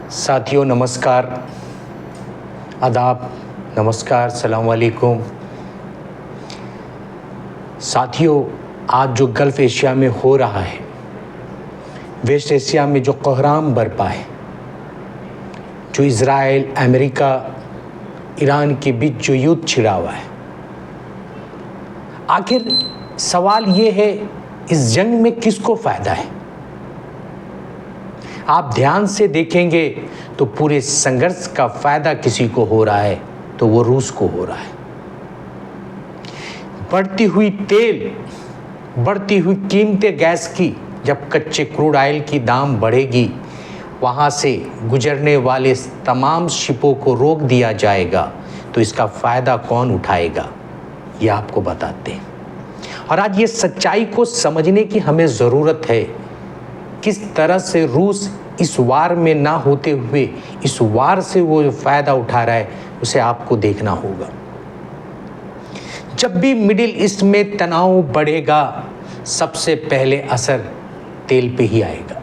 साथियों नमस्कार, आदाब, नमस्कार, सलाम वालेकुम। साथियों, आज जो गल्फ़ एशिया में हो रहा है, वेस्ट एशिया में जो कोहराम बरपा है, जो इज़राइल, अमेरिका, ईरान के बीच जो युद्ध छिड़ा हुआ है, आखिर सवाल ये है, इस जंग में किसको फ़ायदा है? आप ध्यान से देखेंगे तो पूरे संघर्ष का फायदा किसी को हो रहा है तो वो रूस को हो रहा है। बढ़ती हुई तेल, बढ़ती हुई कीमतें गैस की, जब कच्चे क्रूड ऑयल की दाम बढ़ेगी, वहाँ से गुजरने वाले तमाम शिपों को रोक दिया जाएगा, तो इसका फ़ायदा कौन उठाएगा, ये आपको बताते हैं। और आज ये सच्चाई को समझने की हमें ज़रूरत है। किस तरह से रूस इस वार में ना होते हुए इस वार से वो जो फ़ायदा उठा रहा है, उसे आपको देखना होगा। जब भी मिडिल ईस्ट में तनाव बढ़ेगा, सबसे पहले असर तेल पे ही आएगा।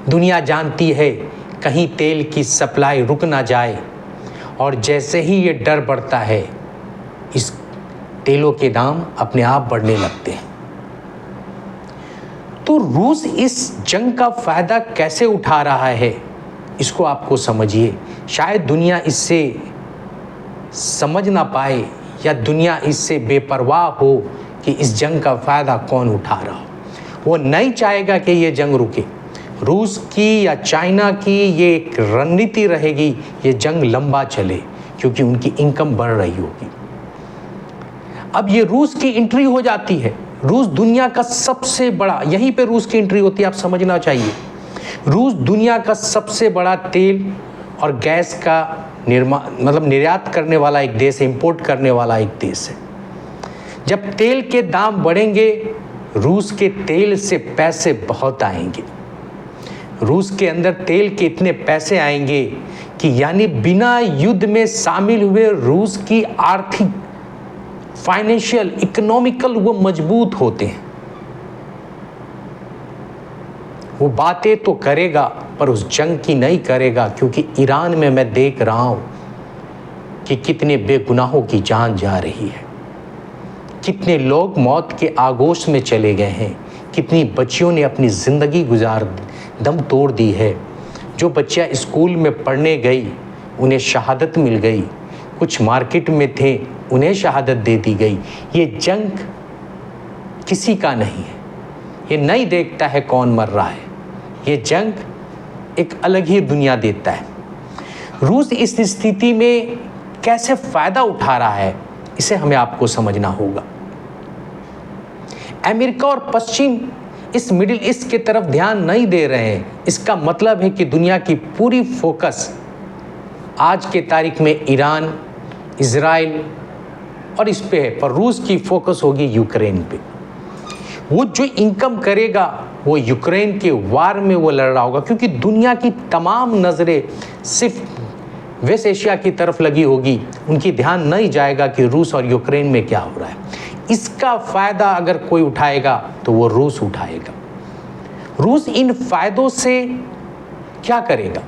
दुनिया जानती है कहीं तेल की सप्लाई रुक ना जाए, और जैसे ही ये डर बढ़ता है, इस तेलों के दाम अपने आप बढ़ने लगते हैं। तो रूस इस जंग का फ़ायदा कैसे उठा रहा है, इसको आपको समझिए। शायद दुनिया इससे समझ ना पाए, या दुनिया इससे बेपरवाह हो कि इस जंग का फ़ायदा कौन उठा रहा हो। वो नहीं चाहेगा कि ये जंग रुके। रूस की या चाइना की ये एक रणनीति रहेगी, ये जंग लंबा चले, क्योंकि उनकी इनकम बढ़ रही होगी। अब ये रूस की एंट्री हो जाती है। रूस दुनिया का सबसे बड़ा, यहीं पे रूस की एंट्री होती है, आप समझना चाहिए। रूस दुनिया का सबसे बड़ा तेल और गैस का निर्यात करने वाला एक देश है, इंपोर्ट करने वाला एक देश है। जब तेल के दाम बढ़ेंगे, रूस के तेल से पैसे बहुत आएंगे। रूस के अंदर तेल के इतने पैसे आएंगे कि यानी बिना युद्ध में शामिल हुए रूस की आर्थिक, फाइनेंशियल, इकोनॉमिकल वो मजबूत होते हैं। वो बातें तो करेगा पर उस जंग की नहीं करेगा, क्योंकि ईरान में मैं देख रहा हूं कि कितने बेगुनाहों की जान जा रही है, कितने लोग मौत के आगोश में चले गए हैं, कितनी बच्चियों ने अपनी ज़िंदगी दम तोड़ दी है। जो बच्चियां स्कूल में पढ़ने गई, उन्हें शहादत मिल गई। कुछ मार्केट में थे, उन्हें शहादत दे दी गई। ये जंग किसी का नहीं है, ये नहीं देखता है कौन मर रहा है। ये जंग एक अलग ही दुनिया देता है। रूस इस स्थिति में कैसे फ़ायदा उठा रहा है, इसे हमें आपको समझना होगा। अमेरिका और पश्चिम इस मिडिल ईस्ट की तरफ ध्यान नहीं दे रहे हैं। इसका मतलब है कि दुनिया की पूरी फोकस आज के तारीख में ईरान, इज़राइल और इस पे है, पर रूस की फोकस होगी यूक्रेन पे। वो जो इनकम करेगा वो यूक्रेन के वार में वो लड़ रहा होगा, क्योंकि दुनिया की तमाम नज़रें सिर्फ वेस्ट एशिया की तरफ लगी होगी। उनकी ध्यान नहीं जाएगा कि रूस और यूक्रेन में क्या हो रहा है। इसका फ़ायदा अगर कोई उठाएगा तो वो रूस उठाएगा। रूस इन फ़ायदों से क्या करेगा?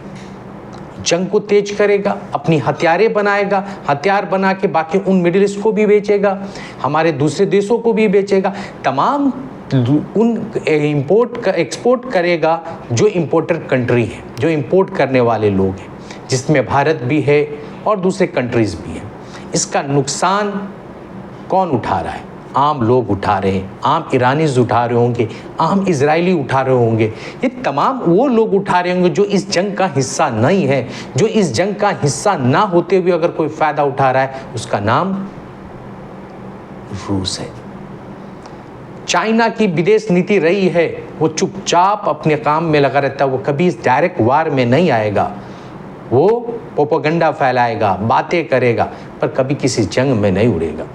जंग को तेज करेगा, अपनी हथियारें बनाएगा, हथियार बना के बाकी उन मिडिल ईस्ट को भी बेचेगा, हमारे दूसरे देशों को भी बेचेगा, तमाम उन एक्सपोर्ट करेगा जो इंपोर्टर कंट्री है, जो इंपोर्ट करने वाले लोग हैं, जिसमें भारत भी है और दूसरे कंट्रीज़ भी हैं। इसका नुकसान कौन उठा रहा है? आम लोग उठा रहे हैं, आम ईरानीज़ उठा रहे होंगे, आम इजरायली उठा रहे होंगे। ये तमाम वो लोग उठा रहे होंगे जो इस जंग का हिस्सा नहीं है। जो इस जंग का हिस्सा ना होते हुए अगर कोई फ़ायदा उठा रहा है, उसका नाम रूस है। चाइना की विदेश नीति रही है, वो चुपचाप अपने काम में लगा रहता है। वो कभी इस डायरेक्ट वार में नहीं आएगा। वो प्रोपेगेंडा फैलाएगा, बातें करेगा, पर कभी किसी जंग में नहीं उड़ेगा।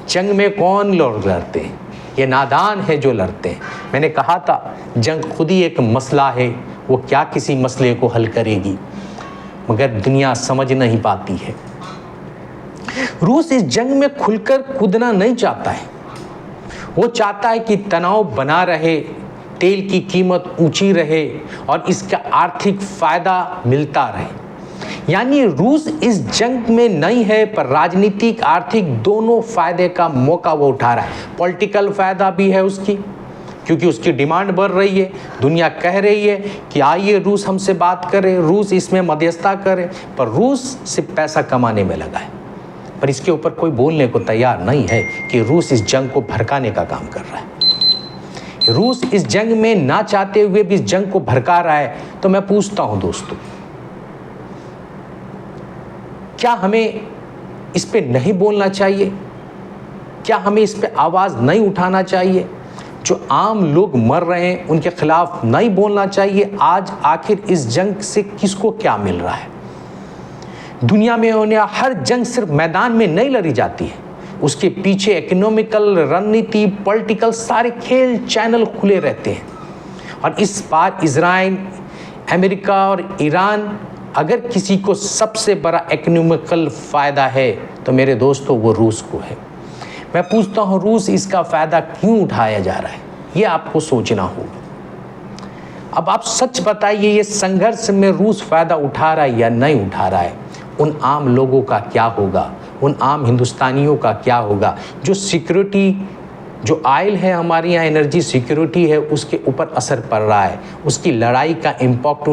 जंग में कौन लोग लड़ते हैं? ये नादान है जो लड़ते हैं। मैंने कहा था, जंग खुद ही एक मसला है, वो क्या किसी मसले को हल करेगी, मगर दुनिया समझ नहीं पाती है। रूस इस जंग में खुलकर कूदना नहीं चाहता है। वो चाहता है कि तनाव बना रहे, तेल की कीमत ऊंची रहे और इसका आर्थिक फायदा मिलता रहे। यानी रूस इस जंग में नहीं है, पर राजनीतिक आर्थिक दोनों फायदे का मौका वो उठा रहा है। पॉलिटिकल फायदा भी है उसकी, क्योंकि उसकी डिमांड बढ़ रही है, दुनिया कह रही है कि आइए रूस हमसे बात करे, रूस इसमें मध्यस्थता करे, पर रूस सिर्फ पैसा कमाने में लगा है। पर इसके ऊपर कोई बोलने को तैयार नहीं है कि रूस इस जंग को भड़काने का काम कर रहा है। रूस इस जंग में ना चाहते हुए भी इस जंग को भड़का रहा है। तो मैं पूछता हूं दोस्तों, क्या हमें इस पे नहीं बोलना चाहिए? क्या हमें इस पे आवाज नहीं उठाना चाहिए? जो आम लोग मर रहे हैं उनके खिलाफ नहीं बोलना चाहिए? आज आखिर इस जंग से किसको क्या मिल रहा है? दुनिया में होने हर जंग सिर्फ मैदान में नहीं लड़ी जाती है, उसके पीछे इकोनॉमिकल, रणनीति, पॉलिटिकल सारे खेल चैनल खुले रहते हैं। और इस बार इजराइल, अमेरिका और ईरान, अगर किसी को सबसे बड़ा इकोनॉमिकल फायदा है तो मेरे दोस्तों वो रूस को है। मैं पूछता हूँ, रूस इसका फायदा क्यों उठाया जा रहा है? ये आपको सोचना होगा। अब आप सच बताइए, ये संघर्ष में रूस फायदा उठा रहा है या नहीं उठा रहा है? उन आम लोगों का क्या होगा? उन आम हिंदुस्तानियों का क्या होगा? जो सिक्योरिटी, जो ऑयल है हमारे यहाँ, एनर्जी सिक्योरिटी है, उसके ऊपर असर पड़ रहा है। उसकी लड़ाई का इम्पैक्ट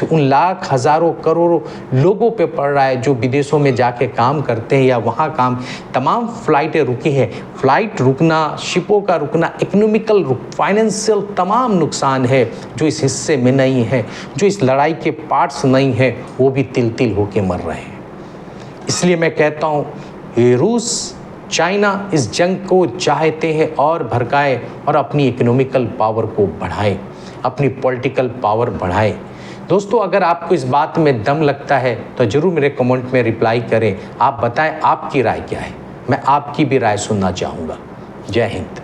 उन लाख, हज़ारों, करोड़ों लोगों पे पड़ रहा है जो विदेशों में जाके काम करते हैं या वहाँ काम। तमाम फ्लाइटें रुकी हैं। फ्लाइट रुकना, शिपों का रुकना, इकोनॉमिकल, फाइनेंशियल तमाम नुकसान है जो इस हिस्से में नहीं है। जो इस लड़ाई के पार्ट्स नहीं हैं वो भी तिल तिल होके मर रहे हैं। इसलिए मैं कहता हूँ, ये रूस, चाइना इस जंग को चाहते हैं और भड़काए और अपनी इकोनॉमिकल पावर को बढ़ाएं, अपनी पॉलिटिकल पावर बढ़ाएं। दोस्तों, अगर आपको इस बात में दम लगता है तो ज़रूर मेरे कमेंट में रिप्लाई करें। आप बताएं आपकी राय क्या है, मैं आपकी भी राय सुनना चाहूँगा। जय हिंद।